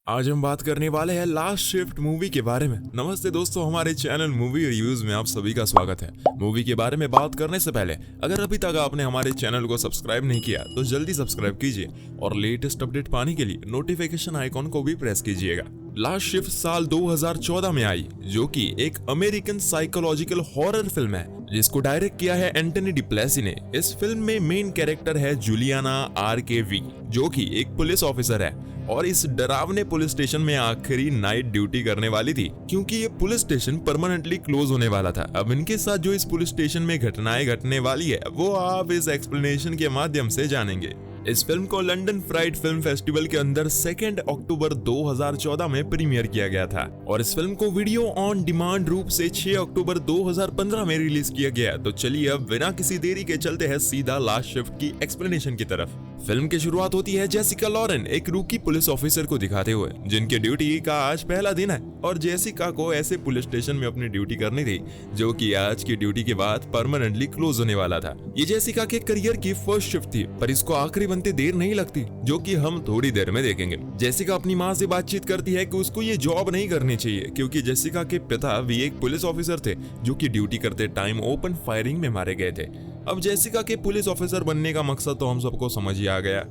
आज हम बात करने वाले हैं लास्ट शिफ्ट मूवी के बारे में। नमस्ते दोस्तों, हमारे चैनल मूवी रिव्यूज में आप सभी का स्वागत है। मूवी के बारे में बात करने से पहले अगर अभी तक आपने हमारे चैनल को सब्सक्राइब नहीं किया तो जल्दी सब्सक्राइब कीजिए और लेटेस्ट अपडेट पाने के लिए नोटिफिकेशन आइकॉन को भी प्रेस कीजिएगा। लास्ट शिफ्ट साल 2014 में आई, जो कि एक अमेरिकन साइकोलॉजिकल हॉरर फिल्म है जिसको डायरेक्ट किया है एंटनी डिप्लेसी ने। इस फिल्म में मेन कैरेक्टर है जूलियाना आरकेवी, जो कि एक पुलिस ऑफिसर है और इस डरावने पुलिस स्टेशन में आखिरी नाइट ड्यूटी करने वाली थी, क्योंकि ये पुलिस स्टेशन परमानेंटली क्लोज होने वाला था। अब इनके साथ जो इस पुलिस स्टेशन में घटनाएं घटने वाली है वो आप इस एक्सप्लेनेशन के माध्यम से जानेंगे। इस फिल्म को लंदन फ्राइड फिल्म फेस्टिवल के अंदर 2 अक्टूबर 2014 में प्रीमियर किया गया था और इस फिल्म को वीडियो ऑन डिमांड रूप से 6 अक्टूबर 2015 में रिलीज किया गया। तो चलिए अब बिना किसी देरी के चलते हैं सीधा लास्ट शिफ्ट की एक्सप्लेनेशन की तरफ। फिल्म की शुरुआत होती है जेसिका लॉरेन एक रूकी पुलिस ऑफिसर को दिखाते हुए, जिनके ड्यूटी का आज पहला दिन है और जेसिका को ऐसे पुलिस स्टेशन में अपनी ड्यूटी करनी थी जो कि आज की ड्यूटी के बाद परमानेंटली क्लोज होने वाला था। ये जेसिका के करियर की फर्स्ट शिफ्ट थी, पर इसको आखिरी बनते देर नहीं लगती, जो कि हम थोड़ी देर में देखेंगे। जेसिका अपनी माँ से बातचीत करती है कि उसको ये जॉब नहीं करनी चाहिए, क्योंकि जेसिका के पिता भी एक पुलिस ऑफिसर थे जो कि ड्यूटी करते टाइम ओपन फायरिंग में मारे गए थे। अब जेसिका के पुलिस ऑफिसर बनने का मकसद तो हम सबको समझ ही आ गया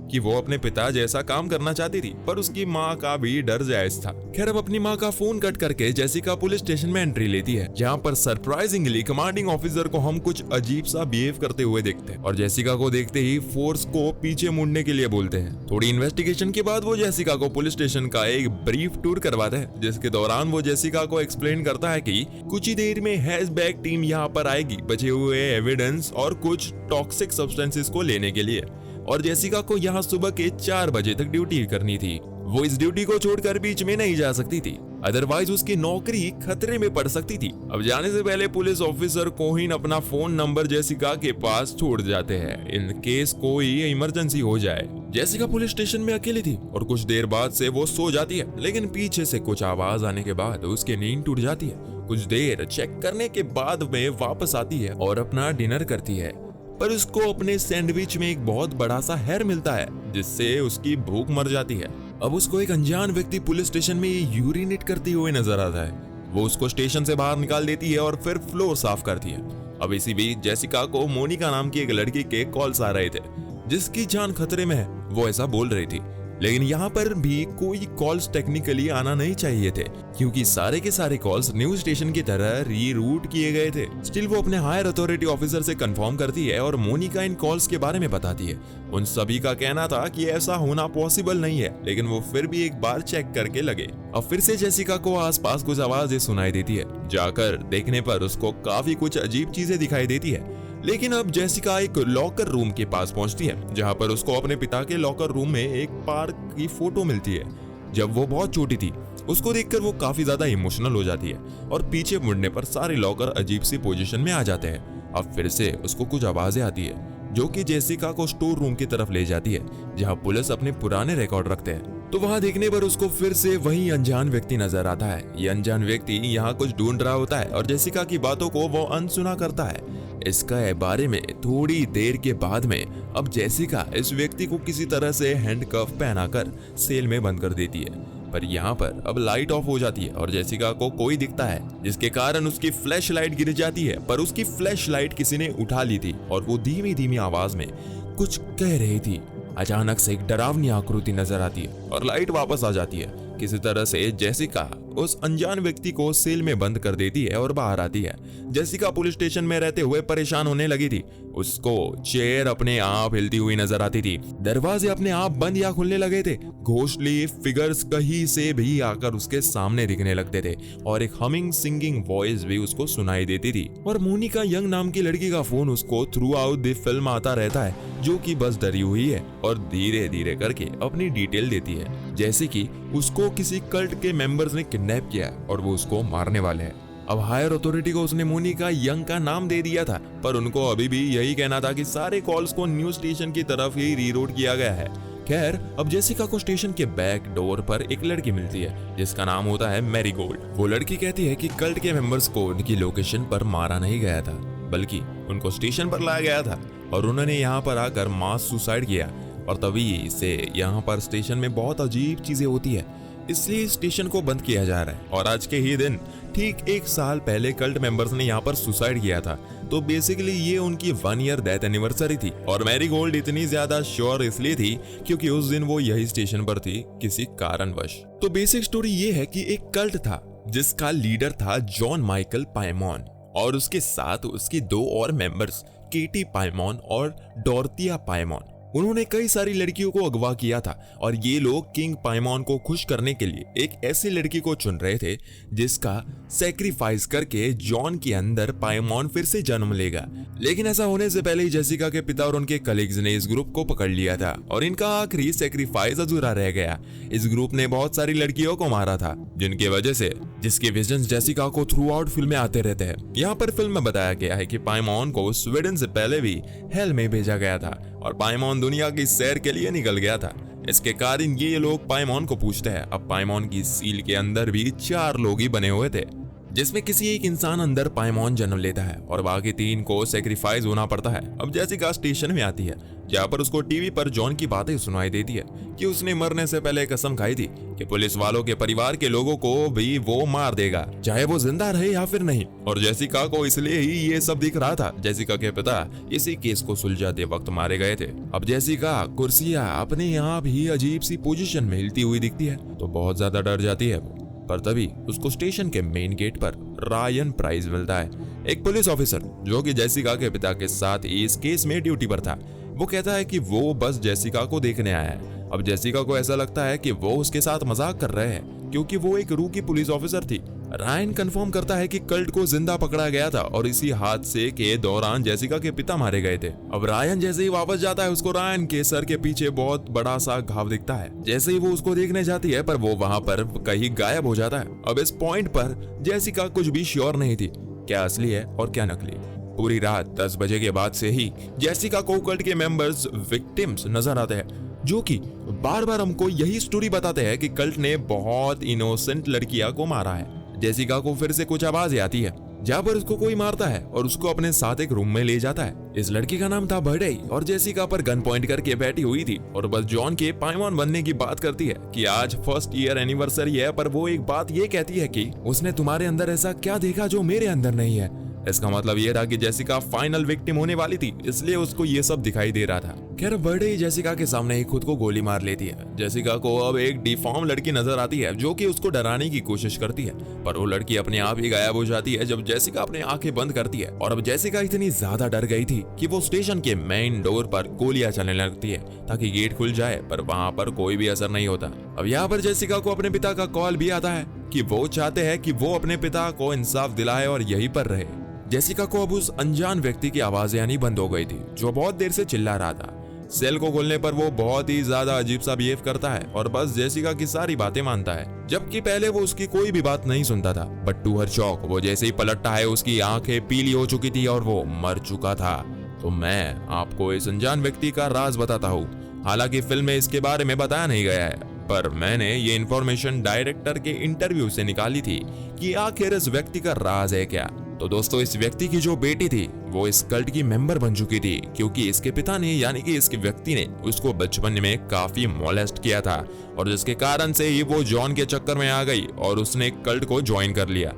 कि वो अपने पिता जैसा काम करना चाहती थी, पर उसकी माँ का भी डर जायज था। खैर, अब अपनी माँ का फोन कट करके जेसिका पुलिस स्टेशन में एंट्री लेती है, जहाँ पर सरप्राइजिंगली कमांडिंग ऑफिसर को हम कुछ अजीब सा बिहेव करते हुए देखते हैं और जेसिका को देखते ही फोर्स को पीछे मुड़ने के लिए बोलते हैं। थोड़ी इन्वेस्टिगेशन के बाद वो जेसिका को पुलिस स्टेशन का एक ब्रीफ टूर करवाता है, जिसके दौरान वो जेसिका को एक्सप्लेन करता है कि कुछ ही देर में हैशबैग टीम यहाँ पर आएगी बचे हुए एविडेंस और कुछ टॉक्सिक सब्सटेंसेस को लेने के लिए, और जेसिका को यहाँ सुबह के 4 बजे तक ड्यूटी करनी थी। वो इस ड्यूटी को छोड़कर बीच में नहीं जा सकती थी, अदरवाइज उसकी नौकरी खतरे में पड़ सकती थी। अब जाने से पहले पुलिस ऑफिसर कोहिन अपना फोन नंबर जेसिका के पास छोड़ जाते हैं इन केस कोई इमरजेंसी हो जाए। जेसिका पुलिस स्टेशन में अकेली थी और कुछ देर बाद से वो सो जाती है, लेकिन पीछे से कुछ आवाज आने के बाद उसकी नींद टूट जाती है। कुछ देर चेक करने के बाद में वापस आती है और अपना डिनर करती है, पर उसको अपने सैंडविच में एक बहुत बड़ा सा हेयर मिलता है, जिससे उसकी भूख मर जाती है। अब उसको एक अनजान व्यक्ति पुलिस स्टेशन में यूरिनेट करते हुए नजर आता है। वो उसको स्टेशन से बाहर निकाल देती है और फिर फ्लोर साफ करती है। अब इसी बीच जेसिका को मोनिका नाम की एक लड़की के कॉल्स आ रहे थे, जिसकी जान खतरे में है, वो ऐसा बोल रही थी। लेकिन यहाँ पर भी कोई कॉल्स टेक्निकली आना नहीं चाहिए थे, क्योंकि सारे के सारे कॉल्स न्यूज स्टेशन की तरह रीरूट किए गए थे। स्टिल वो अपने हायर अथॉरिटी ऑफिसर से कंफर्म करती है और मोनिका इन कॉल्स के बारे में बताती है। उन सभी का कहना था कि ऐसा होना पॉसिबल नहीं है, लेकिन वो फिर भी एक बार चेक करके लगे। अब फिर से जेसिका को आसपास कुछ आवाजें सुनाई देती है। जाकर देखने पर उसको काफी कुछ अजीब चीजें दिखाई देती है, लेकिन अब जेसिका एक लॉकर रूम के पास पहुंचती है, जहां पर उसको अपने पिता के लॉकर रूम में एक पार्क की फोटो मिलती है जब वो बहुत छोटी थी। उसको देखकर वो काफी ज्यादा इमोशनल हो जाती है और पीछे मुड़ने पर सारे लॉकर अजीब सी पोजीशन में आ जाते हैं। अब फिर से उसको कुछ आवाजें आती है जो कि जेसिका को स्टोर रूम की तरफ ले जाती है, जहां पुलिस अपने पुराने रिकॉर्ड रखते हैं। तो वहां देखने पर उसको फिर से वही अनजान व्यक्ति नजर आता है। ये अनजान व्यक्ति यहाँ कुछ ढूंढ रहा होता है और जेसिका की बातों को वो अनसुना करता है। इसका बारे में थोड़ी देर के बाद में अब जेसिका इस व्यक्ति को किसी तरह से हैंडकफ पहनाकर सेल में बंद कर देती है, पर यहाँ पर अब लाइट ऑफ हो जाती है और जेसिका को कोई दिखता है, जिसके कारण उसकी फ्लैश लाइट गिर जाती है। पर उसकी फ्लैश लाइट किसी ने उठा ली थी और वो धीमी धीमी आवाज में कुछ कह रही थी। अचानक से एक डरावनी आकृति नजर आती है और लाइट वापस आ जाती है। किसी तरह से जेसिका उस अनजान व्यक्ति को सेल में बंद कर देती है और बाहर आती है। जेसिका पुलिस स्टेशन में रहते हुए परेशान होने लगी थी। उसको चेयर अपने आप हिलती हुई नजर आती थी, दरवाजे अपने आप बंद या खुलने लगे थे, घोषली फिगर्स कहीं से भी आकर उसके सामने दिखने लगते थे और एक हमिंग सिंगिंग वॉइस भी उसको सुनाई देती थी। और मोनिका यंग नाम की लड़की का फोन उसको थ्रू आउट द फिल्म आता रहता है, जो कि बस डरी हुई है और धीरे धीरे करके अपनी डिटेल देती है, जैसे कि उसको किसी कल्ट के मेंबर्स ने किडनैप किया और वो उसको मारने वाले हैं। अब हायर अथॉरिटी को उसने मोनिका यंग का नाम दे दिया था, पर उनको अभी भी यही कहना था कि सारे कॉल्स को न्यूज स्टेशन की तरफ ही रीरूट किया गया है। खैर, अब जेसिका को स्टेशन के बैक डोर पर एक लड़की मिलती है जिसका नाम होता है मैरीगोल्ड। वो लड़की कहती है कि कल्ट के मेंबर्स को उनकी लोकेशन पर मारा नहीं गया था, बल्कि उनको स्टेशन पर लाया गया था और उन्होंने यहाँ पर आकर मास सुसाइड किया। और तभी से यहाँ पर स्टेशन में बहुत अजीब चीजें होती है। इसलिए इस स्टेशन को बंद किया जा रहा है। और आज के ही दिन ठीक 1 साल पहले कल्ट मेंबर्स ने यहाँ पर सुसाइड किया था। तो बेसिकली ये उनकी 1 ईयर डेथ एनिवर्सरी थी। और मैरीगोल्ड इतनी ज्यादा श्योर इसलिए थी क्योंकि उस दिन वो यही स्टेशन पर थी किसी कारणवश। तो बेसिक स्टोरी ये है कि एक कल्ट था जिसका लीडर था जॉन माइकल पाइमॉन और उसके साथ उसकी 2 और मेंबर्स केटी पाइमॉन और डोरथिया पाइमॉन। उन्होंने कई सारी लड़कियों को अगवा किया था और ये लोग किंग पाइमॉन को खुश करने के लिए एक ऐसी लड़की को चुन रहे थे जिसका सैक्रिफाइस करके जॉन के अंदर पाइमॉन फिर से जन्म लेगा। लेकिन ऐसा होने से पहले ही जेसिका के पिता और उनके कलीग्स ने इस ग्रुप को पकड़ लिया था और इनका आखिरी सैक्रिफाइस अधूरा रह गया। इस ग्रुप ने बहुत सारी लड़कियों को मारा था जिनकी वजह से जिसके विजन्स जेसिका को थ्रू आउट फिल्में आते रहते हैं। यहाँ पर फिल्म में बताया गया है कि पाइमॉन को स्वीडन से पहले भी हेल में भेजा गया था और पाइमॉन दुनिया की सैर के लिए निकल गया था। इसके कारण ये लोग पाइमॉन को पूछते हैं। अब पाइमॉन की सील के अंदर भी 4 लोग ही बने हुए थे जिसमें किसी एक इंसान अंदर पाइमॉन जन्म लेता है और बाकी 3 को सैक्रिफाइस होना पड़ता है। अब जेसिका स्टेशन में आती है जहाँ पर उसको टीवी पर जॉन की बातें सुनाई देती है कि उसने मरने से पहले कसम खाई थी कि पुलिस वालों के परिवार के लोगों को भी वो मार देगा चाहे वो जिंदा रहे या फिर नहीं। और जेसिका को इसलिए ही ये सब दिख रहा था। जेसिका के पिता इसी केस को सुलझाते वक्त मारे गए थे। अब जेसिका कुर्सियां अपने यहाँ भी अजीब सी पोजीशन में हिलती हुई दिखती है तो बहुत ज्यादा डर जाती है वो। पर तभी उसको स्टेशन के मेन गेट पर रायन प्राइस मिलता है, एक पुलिस ऑफिसर जो कि जेसिका के पिता के साथ इस केस में ड्यूटी पर था। वो कहता है कि वो बस जेसिका को देखने आया है। अब जेसिका को ऐसा लगता है कि वो उसके साथ मजाक कर रहे हैं क्योंकि वो एक रूकी पुलिस ऑफिसर थी। रायन कंफर्म करता है कि कल्ट को जिंदा पकड़ा गया था और इसी हादसे के दौरान जेसिका के पिता मारे गए थे। अब रायन जैसे ही वापस जाता है उसको रायन के सर के पीछे बहुत बड़ा सा घाव दिखता है। जैसे ही वो उसको देखने जाती है पर वो वहां पर कहीं गायब हो जाता है। अब इस पॉइंट पर जेसिका कुछ भी श्योर नहीं थी क्या असली है और क्या नकली। पूरी रात 10 बजे के बाद से ही जेसिका को कल्ट के मेंबर्स विक्टिम्स नजर आते हैं जो कि बार बार हमको यही स्टोरी बताते हैं कि कल्ट ने बहुत इनोसेंट लड़कियां को मारा है। जेसिका को फिर से कुछ आवाजें आती है जहाँ पर उसको कोई मारता है और उसको अपने साथ एक रूम में ले जाता है। इस लड़की का नाम था बर्डे और जेसिका पर गन पॉइंट करके बैठी हुई थी और बस जॉन के पाइमॉन बनने की बात करती है कि आज 1st ईयर एनिवर्सरी है। पर वो एक बात ये कहती है कि उसने तुम्हारे अंदर ऐसा क्या देखा जो मेरे अंदर नहीं है। इसका मतलब ये था कि जेसिका फाइनल विक्टिम होने वाली थी इसलिए उसको ये सब दिखाई दे रहा था। खैर बर्डे जेसिका के सामने ही खुद को गोली मार लेती है। जेसिका को अब एक डिफॉर्म लड़की नजर आती है जो कि उसको डराने की कोशिश करती है पर वो लड़की अपने आप ही गायब हो जाती है जब जेसिका अपनी आंखें बंद करती है। और अब जेसिका इतनी ज्यादा डर गई थी कि वो स्टेशन के मेन डोर पर गोलियां चलने लगती है ताकि गेट खुल जाए पर वहां पर कोई भी असर नहीं होता। अब यहाँ पर जेसिका को अपने पिता का कॉल भी आता है कि वो चाहते हैं कि वो अपने पिता को इंसाफ दिलाए और यहीं पर रहे। जेसिका को अब उस अनजान व्यक्ति की आवाजें आनी बंद हो गई थी जो बहुत देर से चिल्ला रहा था। सेल को खोलने पर वो बहुत ही ज्यादा अजीब सा बिहेव करता है और बस जेसिका की सारी बातें मानता है जबकि पहले वो उसकी कोई भी बात नहीं सुनता था। बट टू हर शॉक वो जैसे ही पलटता है उसकी आंखें पीली हो चुकी थी और वो मर चुका था। तो मैं आपको इस अनजान व्यक्ति का राज बताता हूँ। हालांकि फिल्म में इसके बारे में बताया नहीं गया है पर मैंने ये इन्फॉर्मेशन डायरेक्टर के इंटरव्यू से निकाली थी कि आखिर इस व्यक्ति का राज है क्या। तो दोस्तों इस व्यक्ति की जो बेटी थी वो इस कल्ट की मेंबर बन चुकी थी क्योंकि इसके पिता ने यानी कि इसके व्यक्ति ने उसको बचपन में काफी मोलेस्ट किया था और जिसके कारण से ही वो जॉन के चक्कर में आ गई और उसने कल्ट को ज्वाइन कर लिया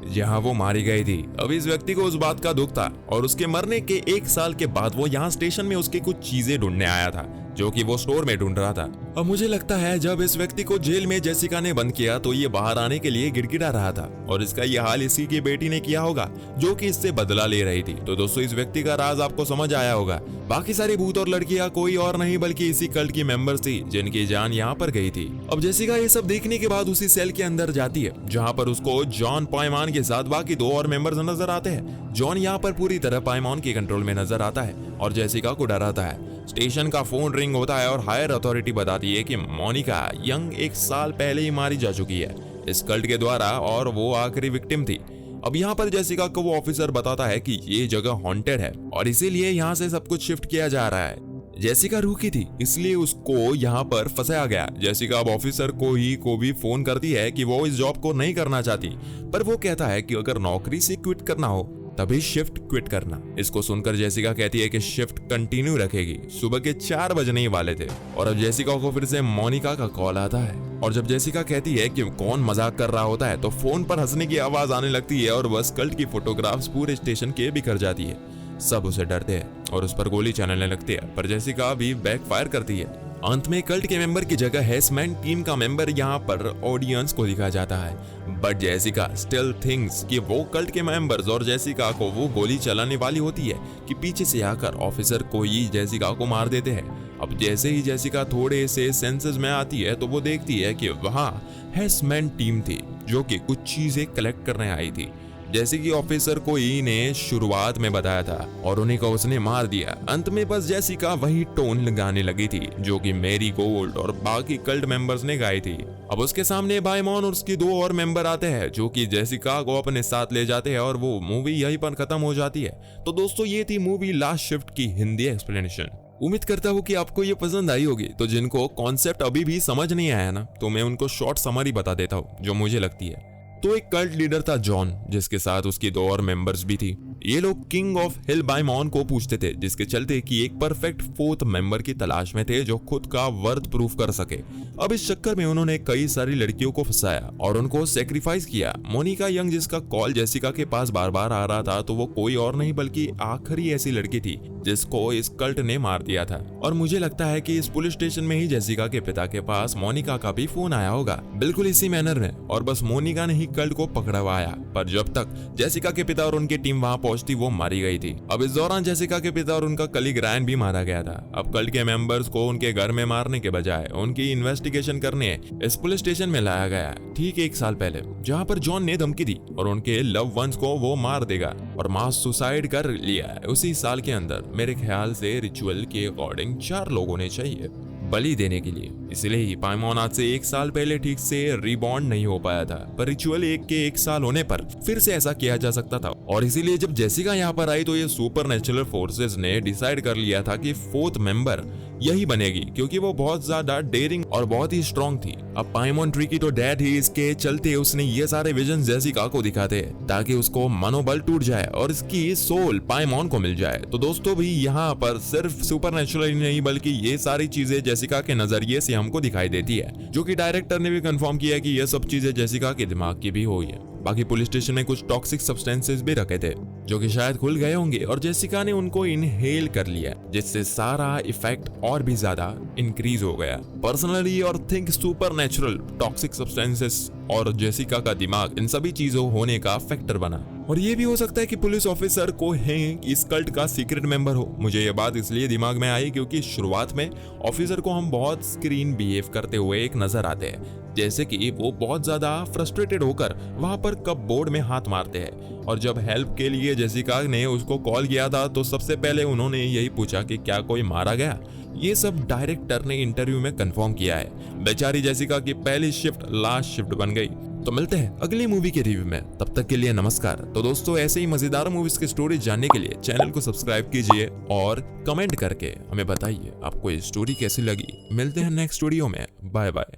जहां वो मारी गई थी। अब इस व्यक्ति को उस बात का दुख था और उसके मरने के 1 साल के बाद वो यहाँ स्टेशन में उसकी कुछ चीजें ढूंढने आया था जो कि वो स्टोर में ढूंढ रहा था। अब मुझे लगता है जब इस व्यक्ति को जेल में जेसिका ने बंद किया तो ये बाहर आने के लिए गिड़गिड़ा रहा था और इसका ये हाल इसी की बेटी ने किया होगा जो कि इससे बदला ले रही थी। तो दोस्तों इस व्यक्ति का राज आपको समझ आया होगा। बाकी सारी भूत और लड़कियां कोई और नहीं बल्कि इसी कल्ट की मेंबर्स थी जिनकी जान यहाँ पर गई थी। अब जेसिका ये सब देखने के बाद उसी सेल के अंदर जाती है जहाँ पर उसको जॉन पाइमॉन के साथ बाकी 2 और मेंबर्स नजर आते हैं। जॉन यहाँ पर पूरी तरह पाइमॉन के कंट्रोल में नजर आता है और जेसिका को डराता है। स्टेशन का फोन रिंग होता है और हायर अथॉरिटी बताती है कि मोनिका यंग 1 साल पहले ही मारी जा चुकी है इस कल्ट के द्वारा और वो आखिरी विक्टिम थी। अब यहाँ पर जेसिका को वो ऑफिसर बताता है कि ये जगह हॉन्टेड है और इसीलिए यहाँ से सब कुछ शिफ्ट किया जा रहा है। जेसिका रूकी थी इसलिए उसको यहाँ पर फंसाया गया। जेसिका अब ऑफिसर को भी फोन करती है कि वो इस जॉब को नहीं करना चाहती पर वो कहता है कि अगर नौकरी से क्विट करना हो तभी शिफ्ट क्विट करना। इसको सुनकर जेसिका कहती है कि शिफ्ट कंटिन्यू रखेगी। सुबह के 4 बजने ही वाले थे और अब जेसिका को फिर से मोनिका का कॉल आता है और जब जेसिका कहती है कि कौन मजाक कर रहा होता है तो फोन पर हंसने की आवाज आने लगती है और बस कल्ट की फोटोग्राफ्स पूरे स्टेशन के बिखर जाती है। सब उसे डरते हैं और उस पर गोली चलाने लगती है, पर जेसिका भी बैकफायर करती है। अंत में कल्ट के मेंबर की जगह हेसमैन टीम का मेंबर यहाँ पर ऑडियंस को दिखाया जाता है, बट जेसिका स्टिल थिंक्स कि वो कल्ट के मेंबर्स और जेसिका को वो गोली चलाने वाली होती है कि पीछे से आकर ऑफिसर को ही जेसिका को मार देते हैं। अब जैसे ही जेसिका थोड़े से सेंसेस में आती है तो वो देखती है कि वहाँ हेसमैन टीम थी जो कि कुछ चीजें कलेक्ट करने आई थी, जैसे कि ऑफिसर को ही ने शुरुआत में बताया था और उन्हीं को उसने मार दिया। अंत में बस जेसिका वही टोन लगाने लगी थी जो कि मैरी गोल्ड और बाकी कल्ट मेंबर्स ने गाई थी। अब उसके सामने बायमॉन और उसकी 2 और मेंबर आते हैं जो कि जेसिका को अपने साथ ले जाते हैं और वो मूवी यहीं पर खत्म हो जाती है। तो दोस्तों ये थी मूवी लास्ट शिफ्ट की हिंदी एक्सप्लेनेशन। उम्मीद करता हूँ कि आपको ये पसंद आई होगी। तो जिनको कॉन्सेप्ट अभी भी समझ नहीं आया ना, तो मैं उनको शॉर्ट समरी बता देता हूँ जो मुझे लगती है। तो एक कल्ट लीडर था जॉन, जिसके साथ उसकी 2 और मेंबर्स भी थी। ये लोग किंग ऑफ हिल बायमॉन को पूछते थे, जिसके चलते कि एक परफेक्ट 4th मेंबर की तलाश में थे जो खुद का वर्थ प्रूफ कर सके। अब इस चक्कर में उन्होंने कई सारी लड़कियों को फंसाया और उनको सेक्रीफाइस किया। मोनिका यंग, जिसका कॉल जेसिका के पास बार बार आ रहा था, तो वो कोई और नहीं बल्कि आखिरी ऐसी लड़की थी जिसको इस कल्ट ने मार दिया था। और मुझे लगता है कि इस पुलिस स्टेशन में ही जेसिका के पिता के पास मोनिका का भी फोन आया होगा, बिल्कुल इसी मैनर में, और बस मोनिका ने ही कल्ट को पकड़वाया। पर जब तक जेसिका के पिता और उनकी टीम वहां पहुंचती वो मारी गई थी। अब इस दौरान जेसिका के पिता और उनका कलीग रायन भी मारा गया था। अब कल्ट के मेंबर्स को उनके घर में मारने के बजाय उनकी इन्वेस्टिगेशन करने इस पुलिस स्टेशन में लाया गया, ठीक 1 साल पहले, जहां पर जॉन ने धमकी दी और उनके लव वंस को वो मार देगा और मास सुसाइड कर लिया है उसी साल के अंदर। मेरे ख्याल से रिचुअल के अकॉर्डिंग 4 लोग होने चाहिए बलि देने के लिए, इसलिए ही बायमॉन आज से 1 साल पहले ठीक से रिबॉन्ड नहीं हो पाया था। पर रिचुअल 1 के 1 साल होने पर फिर से ऐसा किया जा सकता था और इसीलिए जब जेसिका यहाँ पर आई तो ये सुपरनेचुरल फोर्सेस ने डिसाइड कर लिया था कि 4th मेंबर यही बनेगी, क्योंकि वो बहुत ज्यादा डेयरिंग और बहुत ही स्ट्रॉन्ग थी। अब पाइमॉन ट्रिकी तो डेड ही, इसके चलते उसने ये सारे विजन जेसिका को दिखाते ताकि उसको मनोबल टूट जाए और इसकी सोल पाइमॉन को मिल जाए। तो दोस्तों भी यहाँ पर सिर्फ सुपरनेचुरल ही नहीं बल्कि ये सारी चीजें जेसिका के नजरिए से हमको दिखाई देती है, जो कि डायरेक्टर ने भी कंफर्म किया कि ये सब चीजें जेसिका के दिमाग की भी हुई है। बाकी पुलिस स्टेशन में कुछ टॉक्सिक सब्सटेंसेस भी रखे थे जो कि शायद खुल गए होंगे और जेसिका ने उनको इनहेल कर लिया, जिससे सारा इफेक्ट और भी ज्यादा इंक्रीज हो गया। पर्सनली और थिंक सुपरनेचुरल, टॉक्सिक सब्सटेंसेस और जेसिका का दिमाग इन सभी चीजों होने का फैक्टर बना। और ये भी हो सकता है कि पुलिस ऑफिसर को है इस कल्ट का सीक्रेट मेंबर हो। मुझे ये बात इसलिए दिमाग में आई क्योंकि शुरुआत में ऑफिसर को हम बहुत स्क्रीन बिहेव करते हुए एक नजर आते हैं, जैसे कि वो बहुत ज्यादा फ्रस्ट्रेटेड होकर वहां पर कपबोर्ड में हाथ मारते हैं। और जब हेल्प के लिए जेसिका ने उसको कॉल किया था तो सबसे पहले उन्होंने यही पूछा कि क्या कोई मारा गया। ये सब डायरेक्टर ने इंटरव्यू में कंफर्म किया है। बेचारी जेसिका की पहली शिफ्ट लास्ट शिफ्ट बन गई। तो मिलते हैं अगली मूवी के रिव्यू में, तब तक के लिए नमस्कार। तो दोस्तों ऐसे ही मजेदार मूवीज की स्टोरी जानने के लिए चैनल को सब्सक्राइब कीजिए और कमेंट करके हमें बताइए आपको ये स्टोरी कैसी लगी। मिलते हैं नेक्स्ट वीडियो में, बाय बाय।